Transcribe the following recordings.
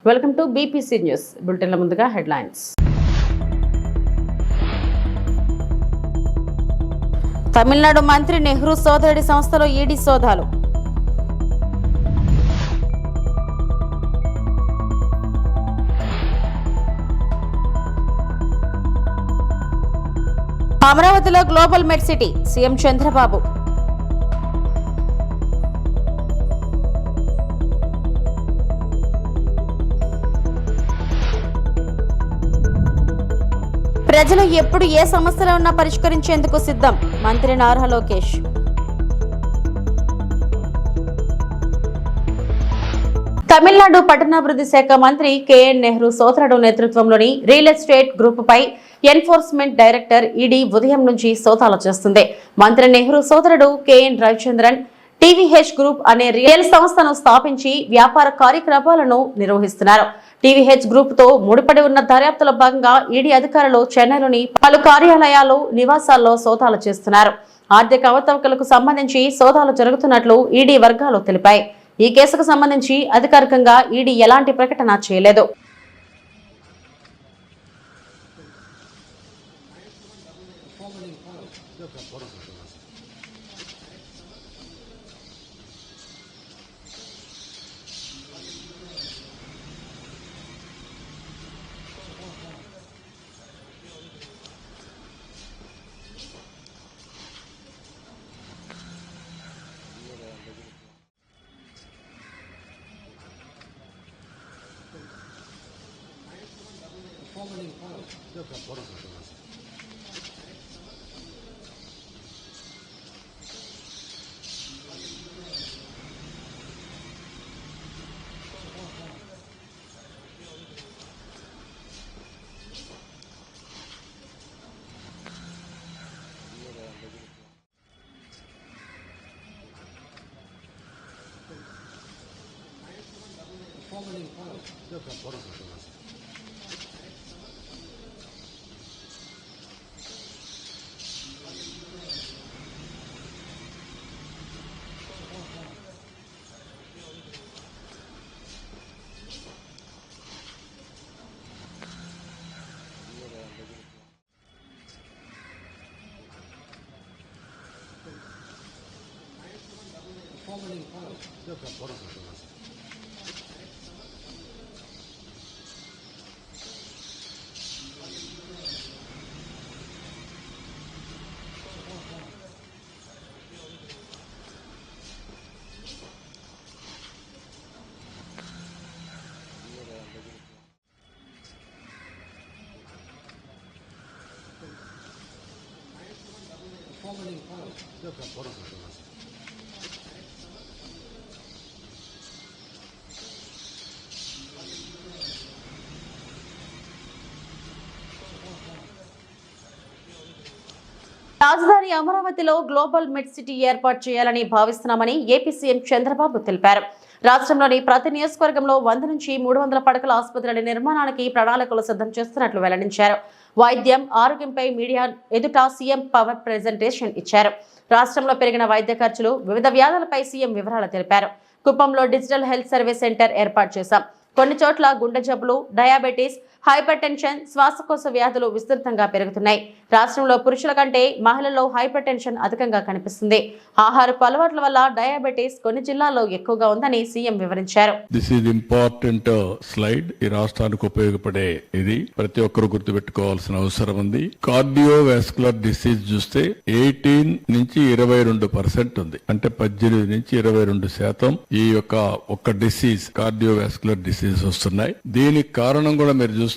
Welcome to BPC news బులెటిన్ల ముందుగా headlines. Tamil Nadu మంత్రి నెహ్రూ సోదరుడి సంస్థలో ఈడీ సోదాలు. అమరావతిలో గ్లోబల్ మెడ్ సిటీ సీఎం చంద్రబాబు. ప్రజలు ఎప్పుడు ఏ సమస్యలు ఉన్నా పరిష్కరించేందుకు సిద్ధం మంత్రి నారా లోకేష్. తమిళనాడు పట్టణాభివృద్ధి శాఖ మంత్రి కేఎన్ నెహ్రూ సోదరుడు నేతృత్వంలోని రియల్ ఎస్టేట్ గ్రూపుపై ఎన్ఫోర్స్మెంట్ డైరెక్టర్ ఈడీ ఉదయం నుంచి సోదాలు చేస్తుంది. మంత్రి నెహ్రూ సోదరుడు కేఎన్ రవిచంద్రన్ టీవీహెచ్ గ్రూప్ అనే రియల్ సంస్థను స్థాపించి వ్యాపార కార్యకలాపాలను నిర్వహిస్తున్నారు. టీవీహెచ్ గ్రూప్ తో ముడిపడి ఉన్న దర్యాప్తులో భాగంగా ఈడీ అధికారులు చెన్నైలోని పలు కార్యాలయాలు, నివాసాల్లో సోదాలు చేస్తున్నారు. ఆర్థిక అవకతవకలకు సంబంధించి సోదాలు జరుగుతున్నట్లు ఈడీ వర్గాలు తెలిపాయి. ఈ కేసుకు సంబంధించి అధికారికంగా ఈడీ ఎలాంటి ప్రకటన చేయలేదు. రాజధాని అమరావతిలో గ్లోబల్ మెడ్ సిటీ ఏర్పాటు చేయాలని భావిస్తున్నామని ఏపీ సీఎం చంద్రబాబు తెలిపారు. రాష్ట్రంలోని ప్రతి నియోజకవర్గంలో 100 నుంచి 300 పడకల ఆసుపత్రుల నిర్మాణానికి ప్రణాళికలు సిద్ధం చేస్తున్నట్లు వెల్లడించారు. వైద్యం, ఆరోగ్యంపై మీడియా ఎదుట సీఎం పవర్ ప్రెజెంటేషన్ ఇచ్చారు. రాష్ట్రంలో పెరిగిన వైద్య ఖర్చులు, వివిధ వ్యాధులపై సీఎం వివరాలు తెలిపారు. కుప్పంలో డిజిటల్ హెల్త్ సర్వీస్ సెంటర్ ఏర్పాటు చేశాం. కొన్ని చోట్ల గుండె జబ్బులు, డయాబెటీస్, హైపర్ టెన్షన్, శ్వాసకోశ వ్యాధులు విస్తృతంగా పెరుగుతున్నాయి. రాష్ట్రంలో పురుషుల కంటే మహిళల్లో హైపర్ టెన్షన్ అధికంగా కనిపిస్తుంది. ఆహారపు అలవాట్ల వల్ల డయాబెటీస్ కొన్ని జిల్లాల్లో ఎక్కువగా ఉందని సీఎం వివరించారు. This is important slide. ఈ రాష్ట్రానికి ఉపయోగపడే ఇది ప్రతి ఒక్కరు గుర్తుపెట్టుకోవాల్సిన అవసరం ఉంది. కార్డియోవాస్కులర్ డిసీజ్ చూస్తే 18 నుంచి 22% ఉంది. అంటే 18 నుంచి 22% ఈ యొక్క ఒక్క డిసీజ్, కార్డియోవాస్కులర్ డిసీజ్ వస్తున్నాయి. దీనికి కారణం కూడా మీరు చూస్తే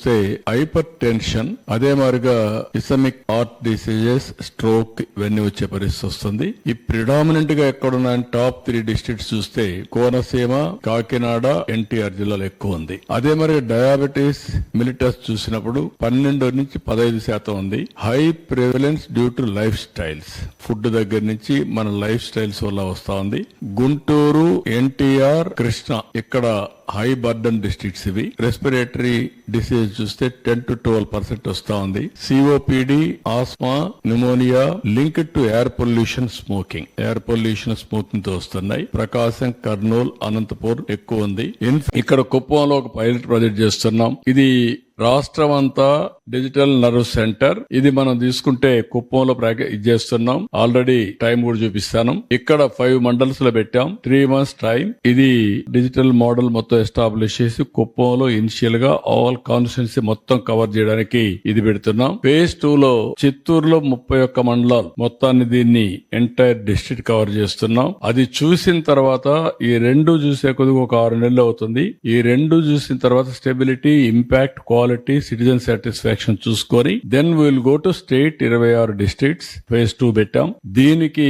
హైపర్ టెన్షన్, అదే మాదిరిగా ఇసమిక్ హార్ట్ డిసీజెస్, స్ట్రోక్ ఇవన్నీ వచ్చే పరిస్థితి వస్తుంది. ఈ ప్రిడామినెంట్ గా ఎక్కడున్న టాప్ 3 డిస్ట్రిక్ట్స్ చూస్తే కోనసీమ, కాకినాడ, ఎన్టీఆర్ జిల్లాలో ఎక్కువ ఉంది. అదే మరి డయాబెటీస్ మిలిటస్ చూసినప్పుడు 12 నుంచి 15% ఉంది. High prevalence due to life styles, food దగ్గర నుంచి మన లైఫ్ స్టైల్స్ వల్ల వస్తా ఉంది. గుంటూరు, ఎన్టీఆర్, కృష్ణ ఇక్కడ హై బర్డన్ డిస్ట్రిక్ట్స్ ఇవి. రెస్పిరేటరీ డిసీజ్ చూస్తే 10 to 12% వస్తా ఉంది. COPD, asthma, pneumonia linked to air pollution, smoking తో వస్తున్నాయి. ప్రకాశం, కర్నూలు, అనంతపూర్ ఎక్కువ ఉంది. ఇక్కడ కుప్పంలో ఒక పైలట్ ప్రాజెక్ట్ చేస్తున్నాం. ఇది రాష్ట్రం అంతా డిజిటల్ నర్వ్ సెంటర్. ఇది మనం తీసుకుంటే కుప్పంలో చేస్తున్నాం. ఆల్రెడీ టైం కూడా చూపిస్తాను. ఇక్కడ 5 మండల్స్ లో పెట్టాం. 3 months టైం. ఇది డిజిటల్ మోడల్ మొత్తం ఎస్టాబ్లిష్ చేసి కుప్పంలో ఇనిషియల్ గా ఆల్ కాన్స్టిట్యున్సీ మొత్తం కవర్ చేయడానికి ఇది పెడుతున్నాం. phase 2 లో చిత్తూరులో 31 మండలాలు మొత్తాన్ని దీన్ని ఎంటైర్ డిస్ట్రిక్ట్ కవర్ చేస్తున్నాం. అది చూసిన తర్వాత ఈ 2 చూసే కొద్దిగా ఒక 6 నెలలు అవుతుంది. ఈ 2 చూసిన తర్వాత stability, impact, quality, citizen satisfaction చూసుకొని then will go to state. 26 districts phase 2 పెట్టాం. దీనికి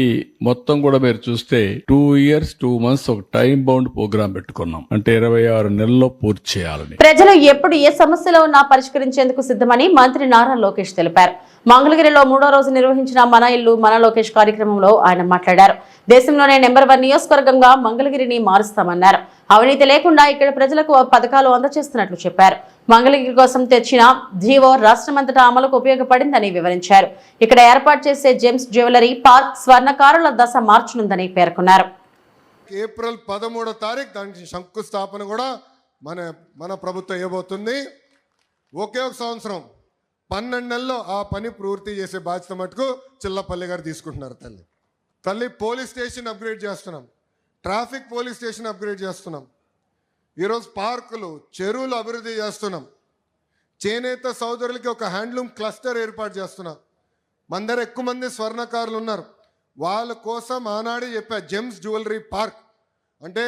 మొత్తం కూడా మీరు చూస్తే 2 years 2 months ఒక టైం బౌండ్ ప్రోగ్రామ్ పెట్టుకున్నాం. అంటే 26 నెలల్లో పూర్తి చేయాలని. ప్రజలు ఎప్పుడు ఏ సమస్యలో ఉన్నా పరిష్కరించేందుకు సిద్ధమని మంత్రి నారా లోకేష్ తెలిపారు. మంగళగిరిలో 3వ రోజు నిర్వహించిన మన ఇల్లు మన లోకేష్ కార్యక్రమంలో ఆయన మాట్లాడారు. దేశంలోనే నెంబర్ 1 నియోజకవర్గంగా మంగళగిరిని మారుస్తామన్నారు. అవినీతి లేకుండా ఇక్కడ ప్రజలకు పథకాలు అందజేస్తున్నట్లు చెప్పారు. మంగళగిరి కోసం తెచ్చిన జీవో రాష్ట్రమంతటా అమలుకు ఉపయోగపడిందని వివరించారు. ఇక్కడ ఏర్పాటు చేసే జెమ్స్ జ్యువెలరీ పార్క్ స్వర్ణకారుల దశ మార్చనుందని పేర్కొన్నారు. ఏప్రిల్ 13వ తారీఖు దానికి శంకుస్థాపన కూడా మన ప్రభుత్వం ఇవ్వబోతుంది. ఒకే ఒక సంవత్సరం 12 నెలల్లో ఆ పని పూర్తి చేసే బాధ్యత మటుకు చిల్లపల్లి గారు తీసుకుంటున్నారు. తల్లి పోలీస్ స్టేషన్ అప్గ్రేడ్ చేస్తున్నాం. ట్రాఫిక్ పోలీస్ స్టేషన్ అప్గ్రేడ్ చేస్తున్నాం. ఈరోజు పార్కులు, చెరువులు అభివృద్ధి చేస్తున్నాం. చేనేత సోదరులకి ఒక హ్యాండ్లూమ్ క్లస్టర్ ఏర్పాటు చేస్తున్నాం. మన దగ్గర ఎక్కువ మంది స్వర్ణకారులు ఉన్నారు. వాళ్ళ కోసం ఆనాడే చెప్పా జెమ్స్ జ్యువెలరీ పార్క్. అంటే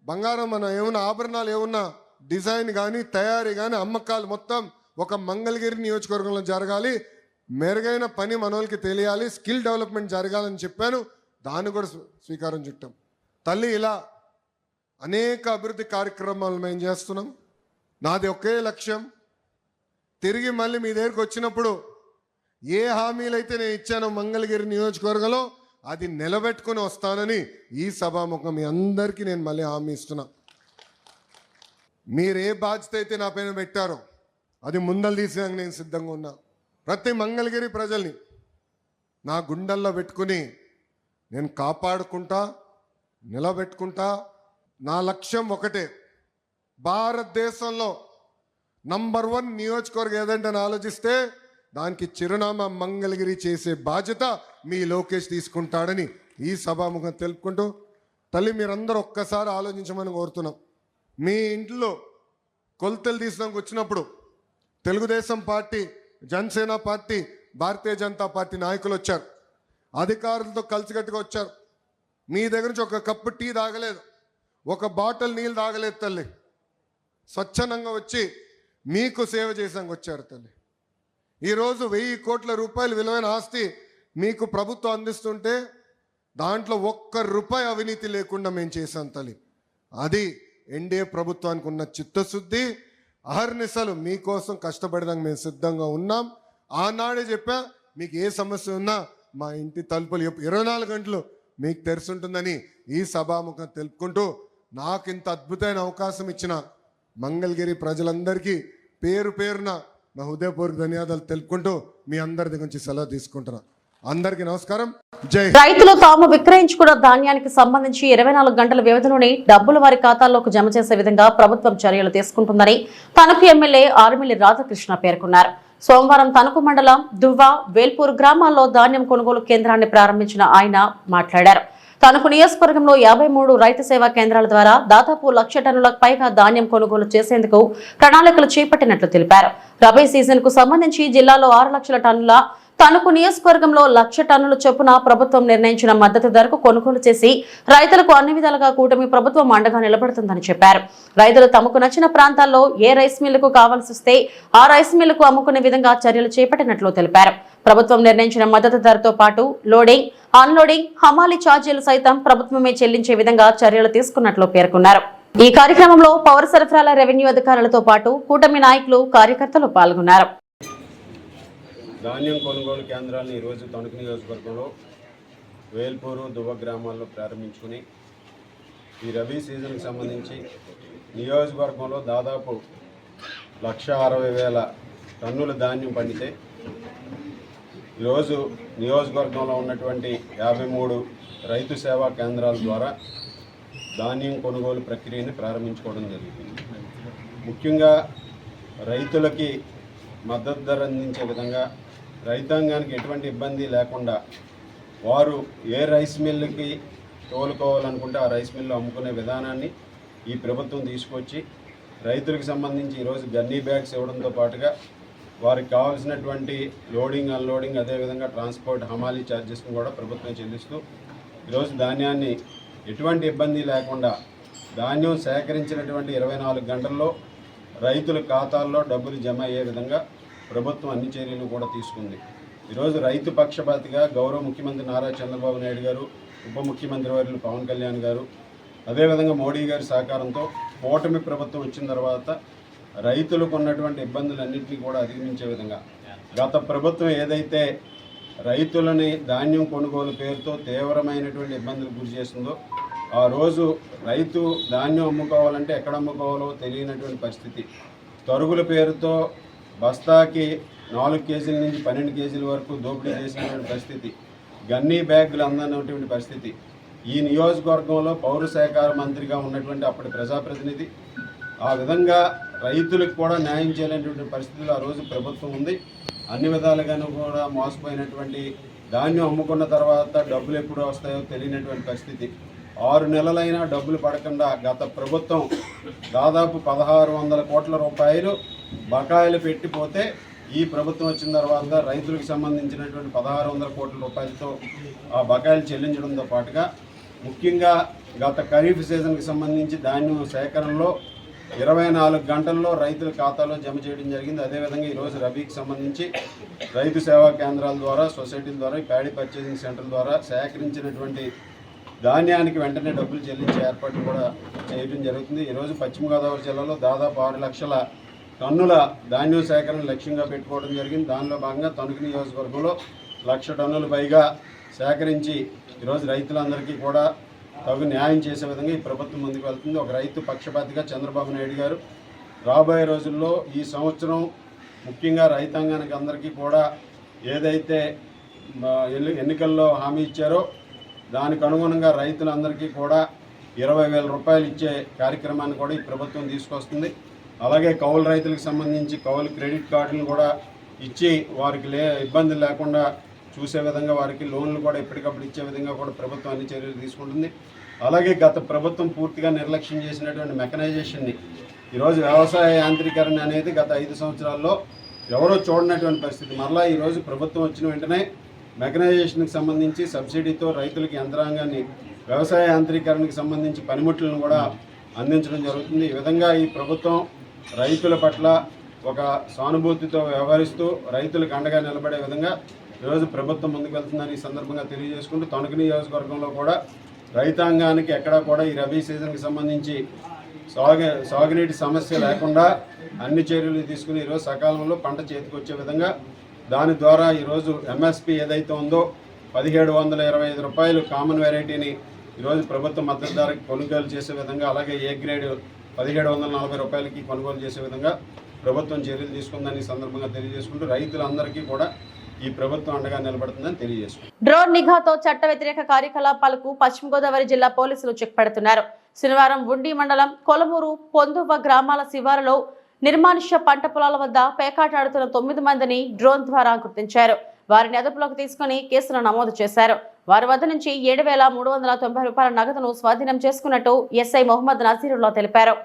బంగారం మన ఏమన్నా ఆభరణాలు ఏమన్నా డిజైన్ కానీ తయారీ కానీ అమ్మకాలు మొత్తం ఒక మంగళగిరి నియోజకవర్గంలో జరగాలి. మెరుగైన పని మనోళ్ళకి తెలియాలి, స్కిల్ డెవలప్మెంట్ జరగాలని చెప్పాను. దాన్ని కూడా స్వీకారం చుట్టాం. తల్లి ఇలా అనేక అభివృద్ధి కార్యక్రమాలు మేము చేస్తున్నాం. నాది ఒకే లక్ష్యం, తిరిగి మళ్ళీ మీ దగ్గరికి వచ్చినప్పుడు ఏ హామీలైతే నేను ఇచ్చానో మంగళగిరి నియోజకవర్గంలో అది నిలబెట్టుకుని వస్తానని ఈ సభాముఖం మీ అందరికీ నేను మళ్ళీ హామీ ఇస్తున్నా. మీరు ఏ బాధ్యత అయితే నా పైన పెట్టారో అది ముందలు తీసేందుకు నేను సిద్ధంగా ఉన్నా. ప్రతి మంగళగిరి ప్రజల్ని నా గుండెల్లో పెట్టుకుని నేను కాపాడుకుంటా, నిలబెట్టుకుంటా. నా లక్ష్యం ఒకటే, భారతదేశంలో నంబర్ 1 నియోజకవర్గం ఏదంటే ఆలోచిస్తే దానికి చిరునామా మంగళగిరి చేసే బాధ్యత మీ లోకేష్ తీసుకుంటాడని ఈ సభాముఖం తెలుపుకుంటూ, తల్లి మీరందరూ ఒక్కసారి ఆలోచించమని కోరుతున్నాం. మీ ఇంట్లో కొలతలు తీసినాక వచ్చినప్పుడు Telugu Desam party, Janasena party, Bharatiya Janata party నాయకులు వచ్చారు. అధికారులతో కలిసికట్టుగా వచ్చారు. మీ దగ్గర నుంచి ఒక కప్పు టీ తాగలేదు, ఒక బాటిల్ నీళ్ళు తాగలేదు తల్లి. స్వచ్ఛందంగా వచ్చి మీకు సేవ చేసాక వచ్చారు తల్లి. ఈరోజు 1000 కోట్ల రూపాయలు విలువైన ఆస్తి మీకు ప్రభుత్వం అందిస్తుంటే దాంట్లో ₹1 అవినీతి లేకుండా మేము చేశాం తల్లి. అది ఎన్డీఏ ప్రభుత్వానికి ఉన్న చిత్తశుద్ధి. అహర్నిశలు మీకోసం కష్టపడడానికి మేము సిద్ధంగా ఉన్నాం. ఆనాడే చెప్పా, మీకు ఏ సమస్య ఉన్నా మా ఇంటి తలుపులు 24 గంటలు మీకు తెరుచుంటుందని ఈ సభాముఖం తెలుపుకుంటూ, నాకు ఇంత అద్భుతమైన అవకాశం ఇచ్చిన మంగళగిరి ప్రజలందరికీ పేరు పేరున నా హృదయపూర్వక ధన్యవాదాలు తెలుపుకుంటూ మీ అందరి దగ్గర నుంచి సెలవు తీసుకుంటున్నా. అందరికీ నమస్కారం. జై. రైతులు తాము విక్రయించుకున్న ధాన్యానికి సంబంధించి 24 గంటల వ్యవధిలోనే డబ్బులు వారి ఖాతాల్లోకి జమ చేసే విధంగా ప్రభుత్వం చర్యలు తీసుకుంటుందని తణుకు ఎమ్మెల్యే ఆర్మిల్లి రాధాకృష్ణ పేర్కొన్నారు. సోమవారం తణుకు మండలం దువ్వ, వేల్పూర్ గ్రామాల్లో ధాన్యం కొనుగోలు కేంద్రాన్ని ప్రారంభించిన ఆయన మాట్లాడారు. తణుకు నియోజకవర్గంలో 53 రైతు సేవా కేంద్రాల ద్వారా దాదాపు 1,00,000 టన్నులకు పైగా ధాన్యం కొనుగోలు చేసేందుకు ప్రణాళికలు చేపట్టినట్లు తెలిపారు. రబీ సీజన్ కు సంబంధించి జిల్లాలో 6 లక్షల టన్నుల, తణుకు నియోజకవర్గంలో 1,00,000 టన్నుల చొప్పున ప్రభుత్వం నిర్ణయించిన మద్దతు ధరకు కొనుగోలు చేసి రైతులకు అన్ని విధాలుగా కూటమి ప్రభుత్వం అండగా నిలబడుతుందని చెప్పారు. రైతులు తమకు నచ్చిన ప్రాంతాల్లో ఏ రైస్ మిల్లుకు కావాల్సి వస్తే ఆ రైస్ మిల్లుకు అమ్ముకునే విధంగా చర్యలు చేపట్టినట్లు తెలిపారు. ప్రభుత్వం నిర్ణయించిన మద్దతు ధరతో పాటు లోడింగ్, అన్లోడింగ్, హమాలీ ఛార్జీలు సైతం ప్రభుత్వమే చెల్లించే విధంగా చర్యలు తీసుకున్నట్లు పేర్కొన్నారు. ఈ కార్యక్రమంలో పౌర సరఫరాల, రెవెన్యూ అధికారులతో పాటు కూటమి నాయకులు, కార్యకర్తలు పాల్గొన్నారు. ధాన్యం కొనుగోలు కేంద్రాలను ఈరోజు తణుకు నియోజకవర్గంలో వేల్పూరు, దువ్వ గ్రామాల్లో ప్రారంభించుకుని ఈ రబీ సీజన్కి సంబంధించి నియోజకవర్గంలో దాదాపు 1,60,000 టన్నుల ధాన్యం పండితే ఈరోజు నియోజకవర్గంలో ఉన్నటువంటి 53 రైతు సేవా కేంద్రాల ద్వారా ధాన్యం కొనుగోలు ప్రక్రియను ప్రారంభించుకోవడం జరిగింది. ముఖ్యంగా రైతులకి మద్దతు ధర అందించే విధంగా, రైతాంగానికి ఎటువంటి ఇబ్బంది లేకుండా వారు ఏ రైస్ మిల్లుకి తోలుకోవాలనుకుంటే ఆ రైస్ మిల్లు అమ్ముకునే విధానాన్ని ఈ ప్రభుత్వం తీసుకొచ్చి రైతులకు సంబంధించి ఈరోజు గన్నీ బ్యాగ్స్ ఇవ్వడంతో పాటుగా వారికి కావాల్సినటువంటి లోడింగ్, అన్లోడింగ్, అదేవిధంగా ట్రాన్స్పోర్ట్, హమాలీ ఛార్జెస్ను కూడా ప్రభుత్వం చెల్లిస్తూ ఈరోజు ధాన్యాన్ని ఎటువంటి ఇబ్బంది లేకుండా ధాన్యం సేకరించినటువంటి 24 గంటల్లో రైతుల ఖాతాల్లో డబ్బులు జమ అయ్యే విధంగా ప్రభుత్వం అన్ని చర్యలు కూడా తీసుకుంది. ఈరోజు రైతు పక్షపాతిగా గౌరవ ముఖ్యమంత్రి నారా చంద్రబాబు నాయుడు గారు, ఉప ముఖ్యమంత్రి వర్యులు పవన్ కళ్యాణ్ గారు, అదేవిధంగా మోడీ గారి సహకారంతో కూటమి ప్రభుత్వం వచ్చిన తర్వాత రైతులకు ఉన్నటువంటి ఇబ్బందులన్నింటినీ కూడా అధిగమించే విధంగా గత ప్రభుత్వం ఏదైతే రైతులని ధాన్యం కొనుగోలు పేరుతో తీవ్రమైనటువంటి ఇబ్బందులు గురి చేస్తుందో, ఆ రోజు రైతు ధాన్యం అమ్ముకోవాలంటే ఎక్కడ అమ్ముకోవాలో తెలియనటువంటి పరిస్థితి, తరుగుల పేరుతో బస్తాకి 4 కేజీల నుంచి 12 కేజీల వరకు దోపిడీ చేసినటువంటి పరిస్థితి, గన్నీ బ్యాగులు అందనటువంటి పరిస్థితి. ఈ నియోజకవర్గంలో పౌర శాఖ మంత్రిగా ఉన్నటువంటి అప్పటి ప్రజాప్రతినిధి ఆ విధంగా రైతులకు కూడా న్యాయం చేయలేనటువంటి పరిస్థితుల్లో ఆ రోజు ప్రభుత్వం ఉంది. అన్ని విధాలుగాను కూడా మోసపోయినటువంటి, ధాన్యం అమ్ముకున్న తర్వాత డబ్బులు ఎప్పుడు వస్తాయో తెలియనటువంటి పరిస్థితి. 6 నెలలైనా డబ్బులు పడకుండా గత ప్రభుత్వం దాదాపు 1,600 కోట్ల రూపాయలు బకాయిలు పెట్టిపోతే ఈ ప్రభుత్వం వచ్చిన తర్వాత రైతులకు సంబంధించినటువంటి 1,600 కోట్ల రూపాయలతో ఆ బకాయిలు చెల్లించడంతో పాటుగా ముఖ్యంగా గత ఖరీఫ్ సీజన్కి సంబంధించి ధాన్యం సేకరణలో 24 గంటల్లో రైతుల ఖాతాలో జమ చేయడం జరిగింది. అదేవిధంగా ఈరోజు రబీకి సంబంధించి రైతు సేవా కేంద్రాల ద్వారా, సొసైటీల ద్వారా, ప్యాడీ పర్చేసింగ్ సెంటర్ ద్వారా సేకరించినటువంటి ధాన్యానికి వెంటనే డబ్బులు చెల్లించే ఏర్పాట్లు కూడా చేయడం జరుగుతుంది. ఈరోజు పశ్చిమ గోదావరి జిల్లాలో దాదాపు 6 లక్షల టన్నుల ధాన్యం సేకరణ లక్ష్యంగా పెట్టుకోవడం జరిగింది. దానిలో భాగంగా తణుకు నియోజకవర్గంలో 1,00,000 టన్నుల పైగా సేకరించి ఈరోజు రైతులందరికీ కూడా తగు న్యాయం చేసే విధంగా ఈ ప్రభుత్వం ముందుకు వెళ్తుంది. ఒక రైతు పక్షపాతిగా చంద్రబాబు నాయుడు గారు రాబోయే రోజుల్లో ఈ సంవత్సరం ముఖ్యంగా రైతాంగానికి అందరికీ కూడా ఏదైతే ఎన్నికల్లో హామీ ఇచ్చారో దానికి అనుగుణంగా రైతులందరికీ కూడా 20,000 రూపాయలు ఇచ్చే కార్యక్రమాన్ని కూడా ఈ ప్రభుత్వం తీసుకొస్తుంది. అలాగే కౌలు రైతులకు సంబంధించి కౌలు క్రెడిట్ కార్డులను కూడా ఇచ్చి వారికి ఇబ్బందులు లేకుండా చూసే విధంగా వారికి లోన్లు కూడా ఎప్పటికప్పుడు ఇచ్చే విధంగా కూడా ప్రభుత్వం అన్ని చర్యలు తీసుకుంటుంది. అలాగే గత ప్రభుత్వం పూర్తిగా నిర్లక్ష్యం చేసినటువంటి మెకనైజేషన్ని, ఈరోజు వ్యవసాయ యాంత్రీకరణ అనేది గత 5 సంవత్సరాల్లో ఎవరో చూడనటువంటి పరిస్థితి. మరలా ఈరోజు ప్రభుత్వం వచ్చిన వెంటనే మెకనైజేషన్కి సంబంధించి సబ్సిడీతో రైతులకి యంత్రాంగాన్ని, వ్యవసాయ యాంత్రీకరణకి సంబంధించి పనిముట్లను కూడా అందించడం జరుగుతుంది. ఈ విధంగా ఈ ప్రభుత్వం రైతుల పట్ల ఒక సానుభూతితో వ్యవహరిస్తూ రైతులకు అండగా నిలబడే విధంగా ఈరోజు ప్రభుత్వం ముందుకు వెళ్తుందని ఈ సందర్భంగా తెలియజేసుకుంటూ తణుకు నియోజకవర్గంలో కూడా రైతాంగానికి ఎక్కడా కూడా ఈ రబీ సీజన్కి సంబంధించి సాగునీటి సమస్య లేకుండా అన్ని చర్యలు తీసుకుని ఈరోజు సకాలంలో పంట చేతికి వచ్చే విధంగా, దాని ద్వారా ఈరోజు ఎంఎస్పి ఏదైతే ఉందో 1,725 రూపాయలు కామన్ వెరైటీని ఈరోజు ప్రభుత్వ మద్దతు ధరకి కొనుగోలు చేసే విధంగా, అలాగే ఏ గ్రేడ్ 1,740 రూపాయలకి కొనుగోలు చేసే విధంగా ప్రభుత్వం చర్యలు తీసుకుందని ఈ సందర్భంగా తెలియజేసుకుంటూ రైతులందరికీ కూడా ఈ ప్రభుత్వం అండగా నిలబడుతుందని తెలియజేసుకుంటారు. డ్రోన్ నిఘాతో చట్ట వ్యతిరేక కార్యకలాపాలకు పశ్చిమ గోదావరి జిల్లా పోలీసులు చెక్ పెడుతున్నారు. శనివారం ఉండి మండలం కొలమూరు పొందువ గ్రామాల శివారులో నిర్మానుష్య పంట పొలాల వద్ద పేకాటాడుతున్న 9 మందిని డ్రోన్ ద్వారా గుర్తించారు. వారిని అదుపులోకి తీసుకుని కేసులు నమోదు చేశారు. వారి వద్ద నుంచి 7,390 రూపాయల నగదును స్వాధీనం చేసుకున్నట్టు ఎస్ఐ మొహమ్మద్ నజీరుల్లా తెలిపారు.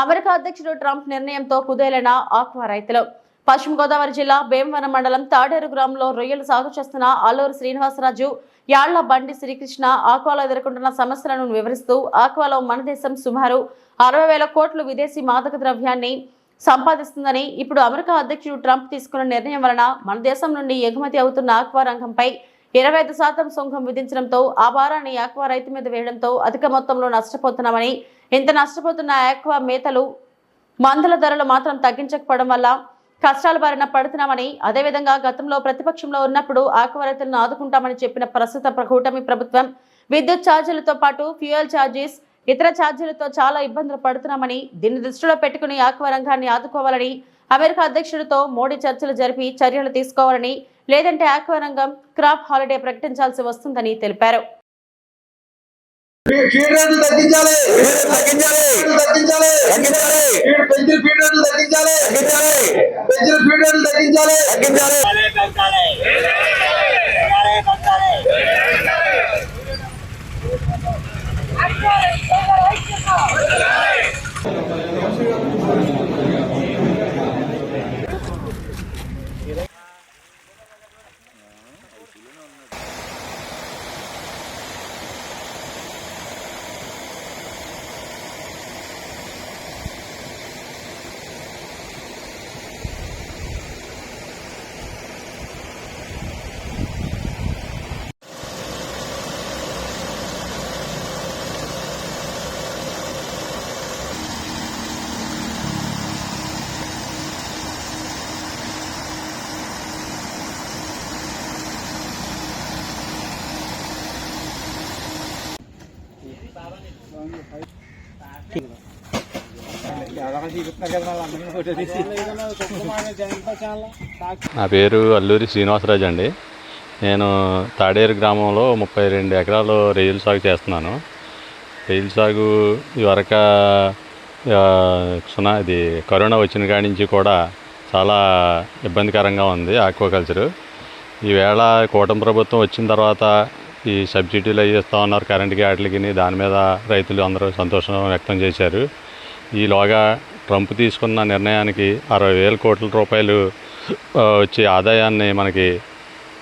అమెరికా అధ్యక్షుడు ట్రంప్ నిర్ణయంతో కుదేలైన ఆక్వా రైతులు. పశ్చిమ గోదావరి జిల్లా భీమవరం మండలం తాడేరు గ్రామంలో రొయ్యలు సాగు చేస్తున్న అల్లూరు శ్రీనివాసరాజు, యాళ్ల బండి శ్రీకృష్ణ ఆక్వాలో ఎదుర్కొంటున్న సమస్యలను వివరిస్తూ ఆక్వాలో మన దేశం సుమారు 60,000 కోట్లు విదేశీ మాదక ద్రవ్యాన్ని సంపాదిస్తుందని, ఇప్పుడు అమెరికా అధ్యక్షుడు ట్రంప్ తీసుకున్న నిర్ణయం వలన మన దేశం నుండి ఎగుమతి అవుతున్న ఆక్వా రంగంపై 25% సుంకం విధించడంతో ఆ భారాన్ని ఆక్వా రైతు మీద వేయడంతో అధిక మొత్తంలో నష్టపోతున్నామని, ఇంత నష్టపోతున్న ఆక్వా మేతలు మందుల ధరలు మాత్రం తగ్గించకపోవడం వల్ల కష్టాల బారిన పడుతున్నామని, అదేవిధంగా గతంలో ప్రతిపక్షంలో ఉన్నప్పుడు ఆక్వా రైతులను ఆదుకుంటామని చెప్పిన ప్రస్తుత కూటమి ప్రభుత్వం విద్యుత్ ఛార్జీలతో పాటు ఫ్యూయల్ ఛార్జెస్, ఇతర ఛార్జీలతో చాలా ఇబ్బందులు పడుతున్నామని, దీన్ని దృష్టిలో పెట్టుకుని ఆక్వా రంగాన్ని ఆదుకోవాలని అమెరికా అధ్యక్షుడితో మోడీ చర్చలు జరిపి చర్యలు తీసుకోవాలని, లేదంటే ఆక్వా రంగం క్రాప్ హాలిడే ప్రకటించాల్సి వస్తుందని తెలిపారు. నా పేరు అల్లూరి శ్రీనివాసరాజు అండి. నేను తాడేరు గ్రామంలో 32 ఎకరాలు రొయ్యల సాగు చేస్తున్నాను. రొయ్యల సాగు ఇవరక ఇది కరోనా వచ్చిన కాడి నుంచి కూడా చాలా ఇబ్బందికరంగా ఉంది ఆక్వాకల్చరు. ఈవేళ కూటమి ప్రభుత్వం వచ్చిన తర్వాత ఈ సబ్సిడీలు అవి ఇస్తూ ఉన్నారు కరెంటుకి వాటికి, దాని మీద రైతులు అందరూ సంతోషం వ్యక్తం చేశారు. ఈలోగా ట్రంప్ తీసుకున్న నిర్ణయానికి 60,000 కోట్ల రూపాయలు వచ్చే ఆదాయాన్ని, మనకి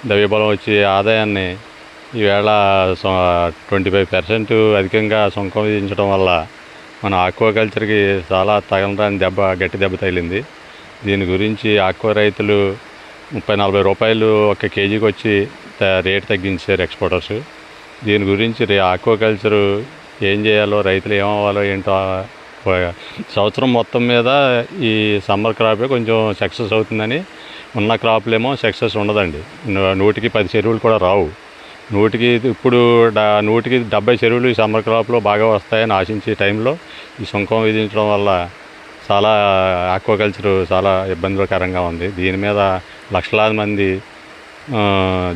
ద్రవ్యబలం వచ్చే ఆదాయాన్ని ఈవేళ 25% అధికంగా సుంకం విధించడం వల్ల మన ఆక్వాకల్చర్కి చాలా తగలరాని గట్టి దెబ్బ తగిలింది. దీని గురించి ఆక్వా రైతులు 30-40 రూపాయలు ఒక కేజీకి వచ్చి రేటు తగ్గించారు ఎక్స్పోర్టర్స్. దీని గురించి ఆక్వాకల్చరు ఏం చేయాలో, రైతులు ఏమవ్వాలో ఏంటో, సంవత్సరం మొత్తం మీద ఈ సమ్మర్ క్రాపే కొంచెం సక్సెస్ అవుతుందని, ఉన్న క్రాప్లేమో సక్సెస్ ఉండదండి. 100కి 10 చెరువులు కూడా రావు. 100కి 70 చెరువులు ఈ సమ్మర్ క్రాప్లో బాగా వస్తాయని ఆశించే టైంలో ఈ సుంకం విధించడం వల్ల చాలా ఆక్వాకల్చర్ చాలా ఇబ్బందికరంగా ఉంది. దీని మీద లక్షలాది మంది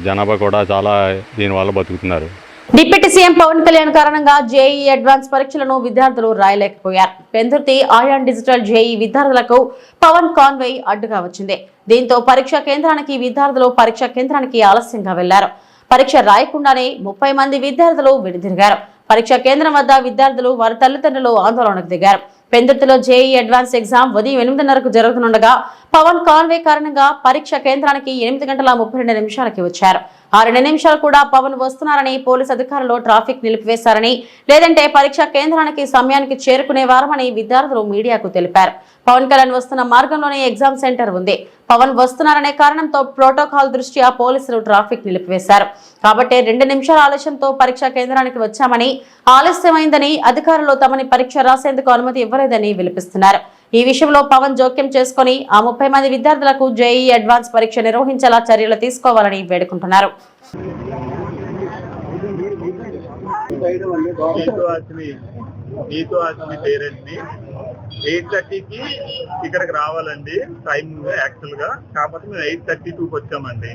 జనాభా కూడా చాలా దీనివల్ల బతుకుతున్నారు. డిప్యూటీ సీఎం పవన్ కళ్యాణ్ కారణంగా జేఈ అడ్వాన్స్ పరీక్షలను విద్యార్థులు రాయలేకపోయారు. పెందుర్తి ఆయాన్ డిజిటల్ జేఈ విద్యార్థులకు పవన్ కాన్వే అడ్డుగా వచ్చింది. దీంతో పరీక్షా కేంద్రానికి ఆలస్యంగా వెళ్లారు. పరీక్ష రాయకుండానే 30 మంది విద్యార్థులు వెనుదిరిగారు. పరీక్షా కేంద్రం వద్ద విద్యార్థులు, వారి తల్లిదండ్రులు ఆందోళనకు దిగారు. పెందుర్తిలో జేఈ అడ్వాన్స్ ఎగ్జామ్ ఉదయం 8:30కు జరుగుతుండగా పవన్ కాన్వే కారణంగా పరీక్ష కేంద్రానికి 8:32 వచ్చారు. 2 నిమిషాలు కూడా పవన్ వస్తున్నారని పోలీసు అధికారులు ట్రాఫిక్ నిలిపివేశారని, లేదంటే పరీక్షా కేంద్రానికి సమయానికి చేరుకునేవారమని విద్యార్థులు మీడియాకు తెలిపారు. పవన్ కళ్యాణ్ వస్తున్న మార్గంలోనే ఎగ్జామ్ సెంటర్ ఉంది. పవన్ వస్తున్నారనే కారణంతో ప్రోటోకాల్ దృష్ట్యా పోలీసులు ట్రాఫిక్ నిలిపివేశారు. కాబట్టి 2 నిమిషాల ఆలస్యంతో పరీక్షా కేంద్రానికి వచ్చామని, ఆలస్యమైందని, అధికారులు తమని పరీక్ష రాసేందుకు అనుమతి ఇవ్వలేదని విలిపిస్తున్నారు. ఈ విషయంలో పవన్ జోక్యం చేసుకుని ఆ 30 మంది విద్యార్థులకు జేఈ అడ్వాన్స్ పరీక్ష నిర్వహించేలా చర్యలు తీసుకోవాలని వేడుకుంటున్నారు. నీతో వచ్చిన పేరెంట్ని 8:30కి ఇక్కడికి రావాలండి టైం యాక్చువల్ గా. కాకపోతే మేము 8:32కి వచ్చామండి.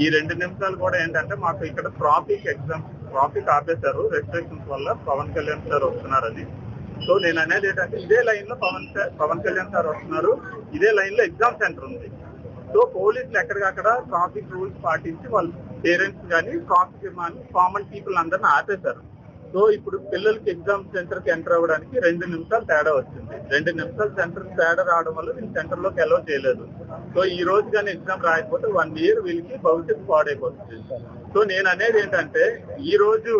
ఈ 2 నిమిషాలు కూడా ఏంటంటే మాకు ఇక్కడ ట్రాఫిక్ ఆపేశారు రెస్ట్రిక్షన్స్ వల్ల. పవన్ కళ్యాణ్ సార్ వస్తున్నారని. సో నేను అనేది ఏంటంటే ఇదే లైన్ లో పవన్ కళ్యాణ్ సార్ వస్తున్నారు, ఇదే లైన్ లో ఎగ్జామ్ సెంటర్ ఉంది. సో పోలీసులు ఎక్కడికక్కడ ట్రాఫిక్ రూల్స్ పాటించి వాళ్ళ పేరెంట్స్ కానీ ట్రాఫిక్ కామన్ పీపుల్ అందరిని ఆపేశారు. సో ఇప్పుడు పిల్లలకి ఎగ్జామ్ సెంటర్కి ఎంటర్ అవ్వడానికి 2 నిమిషాలు తేడా వచ్చింది. 2 నిమిషాలు సెంటర్ తేడా రావడం వల్ల వీళ్ళు సెంటర్లోకి అలౌ చేయలేదు. సో ఈ రోజు కానీ ఎగ్జామ్ రాయకపోతే 1 ఇయర్ వీళ్ళకి భవిష్యత్తు పాడైపోతుంది. సో నేను అనేది ఏంటంటే ఈ రోజు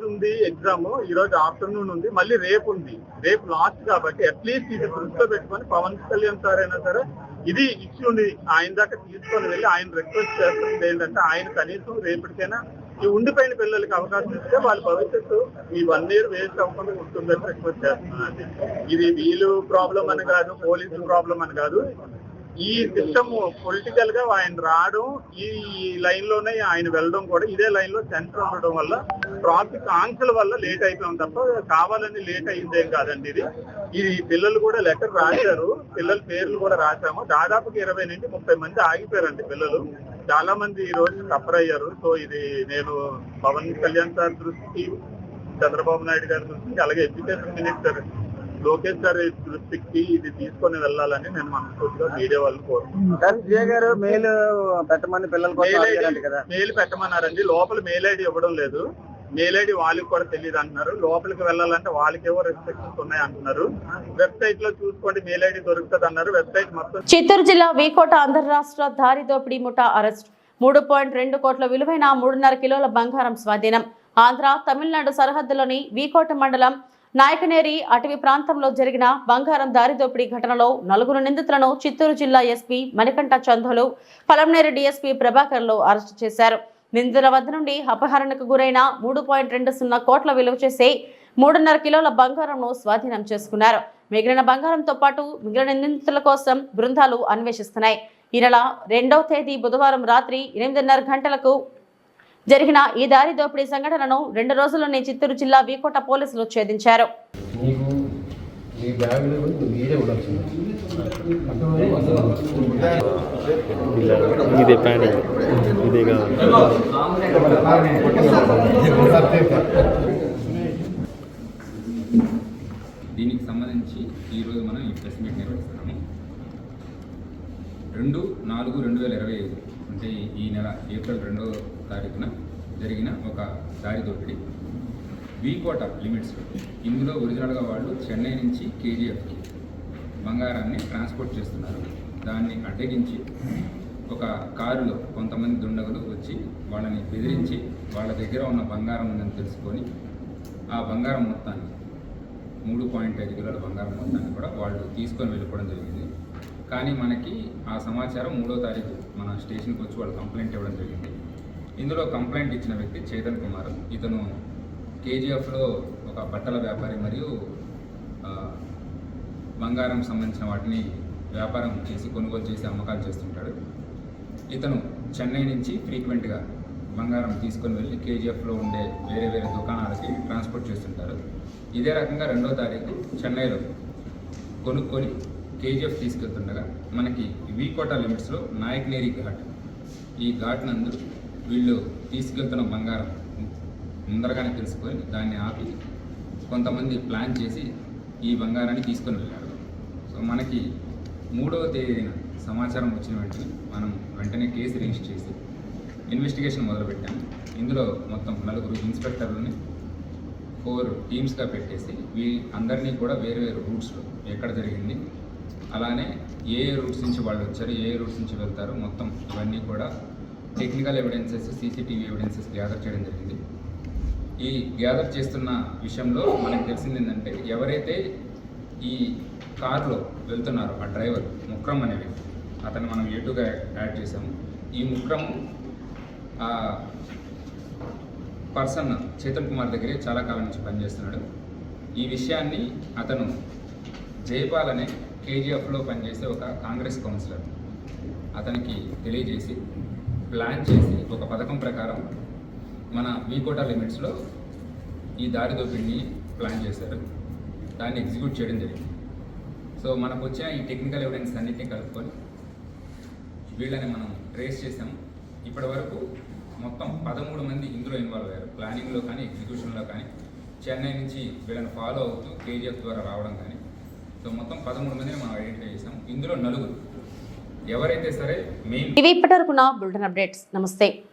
ఉంది ఎగ్జామ్, ఈ రోజు ఆఫ్టర్నూన్ ఉంది, మళ్ళీ రేపు ఉంది. రేపు లాస్ట్ కాబట్టి అట్లీస్ట్ ఇది దృష్టిలో పెట్టుకొని పవన్ కళ్యాణ్ సార్ అయినా సరే ఇది ఇష్యూని ఆయన దాకా తీసుకొని వెళ్ళి ఆయన రిక్వెస్ట్ చేస్తుంది ఏంటంటే ఆయన కనీసం రేపటికైనా ఈ ఉండిపోయిన పిల్లలకి అవకాశం ఇస్తే వాళ్ళ భవిష్యత్తు ఈ 1 ఇయర్ వేస్ట్ అవ్వకుండా ఉంటుందని రిక్వెస్ట్ చేస్తున్నానండి. ఇది వీళ్ళు ప్రాబ్లం అని కాదు, పోలీసు ప్రాబ్లం అని కాదు. ఈ సిస్టమ్ పొలిటికల్ గా ఆయన రావడం, ఈ లైన్ లోనే ఆయన వెళ్ళడం కూడా ఇదే లైన్ లో సెంటర్ ఉండడం వల్ల ట్రాఫిక్ ఆంక్షల వల్ల లేట్ అయిపోయాం తప్ప కావాలని లేట్ అయిందేం కాదండి. ఇది పిల్లలు కూడా లెటర్ రాశారు, పిల్లల పేర్లు కూడా రాశాము. దాదాపు 20 నుండి 30 మంది ఆగిపోయారండి పిల్లలు. చాలా మంది ఈ రోజు సఫర్ అయ్యారు. సో ఇది నేను పవన్ కళ్యాణ్ సార్ దృష్టికి, చంద్రబాబు నాయుడు గారి దృష్టికి, అలాగే ఎడ్యుకేషన్ మినిస్టర్ లోకేష్ గారి దృష్టికి ఇది తీసుకొని వెళ్ళాలని నేను మనస్ఫూర్తిగా మీడియా వాళ్ళు కోరుతున్నాను. మెయిల్ పెట్టమన్నారండి, లోపల మెయిల్ ఐడి ఇవ్వడం లేదు. మెయిల్ ఐడి వాళ్ళకి కూడా తెలియదు అంటున్నారు. లోపలికి వెళ్ళాలంటే వాళ్ళకేవో రెస్ట్రిక్షన్స్ ఉన్నాయి అంటున్నారు. వెబ్సైట్ లో చూసుకోండి మెయిల్ ఐడి దొరుకుతుంది అన్నారు. వెబ్సైట్ మొత్తం. చిత్తూరు జిల్లా వీకోట అంతర్రాష్ట్ర దారి దోపిడీ ముఠా అరెస్ట్. 3.2 కోట్ల విలువైన 3.5 కిలోల బంగారం స్వాధీనం. ఆంధ్ర తమిళనాడు సరిహద్దులోని వీకోట మండలం నాయకనేరి అటవీ ప్రాంతంలో జరిగిన బంగారం దారి దోపిడీ ఘటనలో 4 నిందితులను చిత్తూరు జిల్లా ఎస్పీ మణికంఠ చందోలు, పలంనేరు డీఎస్పీ ప్రభాకర్లు అరెస్టు చేశారు. నిందితుల వద్ద నుండి అపహరణకు గురైన 3.20 కోట్ల విలువ చేసే 3.5 కిలోల బంగారంను స్వాధీనం చేసుకున్నారు. మిగిలిన బంగారంతో పాటు మిగిలిన నిందితుల కోసం బృందాలు అన్వేషిస్తున్నాయి. ఈ నెల 2వ తేదీ బుధవారం రాత్రి 8:30 గంటలకు జరిగిన ఈ దారి దోపిడీ సంఘటనను 2 రోజుల్లోనే చిత్తూరు జిల్లా వీకోట పోలీసులు ఛేదించారు. దీనికి సంబంధించి ఈరోజు మనం ఈ ప్రెస్ మీట్ నిర్వహిస్తున్నాము. 2/4/2025 అంటే ఈ నెల ఏప్రిల్ 2వ తారీఖున జరిగిన ఒక దారి దోపిడీ వీకోట లిమిట్స్లో. ఇందులో ఒరిజినల్గా వాళ్ళు చెన్నై నుంచి కేజీఎఫ్కి బంగారాన్ని ట్రాన్స్పోర్ట్ చేస్తున్నారు. దాన్ని అడ్డగించి ఒక కారులో కొంతమంది దుండగులు వచ్చి వాళ్ళని బెదిరించి వాళ్ళ దగ్గర ఉన్న బంగారం ఉందని తెలుసుకొని ఆ బంగారం మొత్తాన్ని 3.5 కిలోల బంగారం మొత్తాన్ని కూడా వాళ్ళు తీసుకొని వెళ్ళిపోవడం జరిగింది. కానీ మనకి ఆ సమాచారం 3వ తారీఖు మన స్టేషన్కి వచ్చి వాళ్ళు కంప్లైంట్ ఇవ్వడం జరిగింది. ఇందులో కంప్లైంట్ ఇచ్చిన వ్యక్తి చేతన్ కుమార్. ఇతను కేజీఎఫ్లో ఒక బట్టల వ్యాపారి మరియు బంగారం సంబంధించిన వాటిని వ్యాపారం చేసి కొనుగోలు చేసి అమ్మకాలు చేస్తుంటాడు. ఇతను చెన్నై నుంచి ఫ్రీక్వెంట్గా బంగారం తీసుకొని వెళ్ళి కేజీఎఫ్లో ఉండే వేరే వేరే దుకాణాలకి ట్రాన్స్పోర్ట్ చేస్తుంటారు. ఇదే రకంగా 2వ తారీఖు చెన్నైలో కొనుక్కొని కేజీఎఫ్ తీసుకెళ్తుండగా మనకి వీకోట లిమిట్స్లో నాయకనేరి ఘాట్, ఈ ఘాట్ నందు వీళ్ళు తీసుకెళ్తున్న బంగారం ముందరగానే తెలుసుకొని దాన్ని ఆపి కొంతమంది ప్లాన్ చేసి ఈ బంగారాన్ని తీసుకొని వెళ్ళారు. సో మనకి 3వ తేదీన సమాచారం వచ్చిన వెంటనే కేసు రిజిస్టర్ చేసి ఇన్వెస్టిగేషన్ మొదలుపెట్టాము. ఇందులో మొత్తం 4 ఇన్స్పెక్టర్లని 4 టీమ్స్గా పెట్టేసి అందరినీ కూడా వేరే వేరే రూట్స్లో ఎక్కడ జరిగింది, అలానే ఏ రూట్స్ నుంచి వాళ్ళు వచ్చారు, ఏ రూట్స్ నుంచి వెళ్తారు, మొత్తం ఇవన్నీ కూడా technical evidences, CCTV evidences gather చేయడం జరిగింది. ఈ గ్యాదర్ చేస్తున్న విషయంలో మనకు తెలిసింది ఏంటంటే ఎవరైతే ఈ కార్లో వెళ్తున్నారో ఆ డ్రైవర్ ముక్రమ్ అనే వ్యక్తి, అతన్ని మనం ఏటుగా యాడ్ చేసాము. ఈ ముక్రమ్ పర్సన్ చేతన్ కుమార్ దగ్గరే చాలా కాలం నుంచి పనిచేస్తున్నాడు. ఈ విషయాన్ని అతను జైపాల్ అనే కేజీఎఫ్లో పనిచేసే ఒక కాంగ్రెస్ కౌన్సిలర్ అతనికి తెలియజేసి ప్లాన్ చేసి ఒక పథకం ప్రకారం మన వీకోట లిమిట్స్లో ఈ దారి దోపిడిని ప్లాన్ చేశారు. దాన్ని ఎగ్జిక్యూట్ చేయడం జరిగింది. సో మనకు వచ్చిన ఈ టెక్నికల్ ఎవిడెన్స్ అన్నిటినీ కలుపుకొని వీళ్ళని మనం ట్రేస్ చేసాము. ఇప్పటి వరకు మొత్తం 13 మంది ఇందులో ఇన్వాల్వ్ అయ్యారు. ప్లానింగ్లో కానీ ఎగ్జిక్యూషన్లో కానీ చెన్నై నుంచి వీళ్ళని ఫాలో అవుతూ కేజీఎఫ్ ద్వారా రావడం కానీ. సో మొత్తం 13 మందిని మనం ఐడెంటిఫై చేసాం. ఇందులో 4 ఎవరైతే సరే మెయిన్. ఇవి ఇప్పటివరకున్న బులెటిన్ అప్డేట్స్. నమస్తే.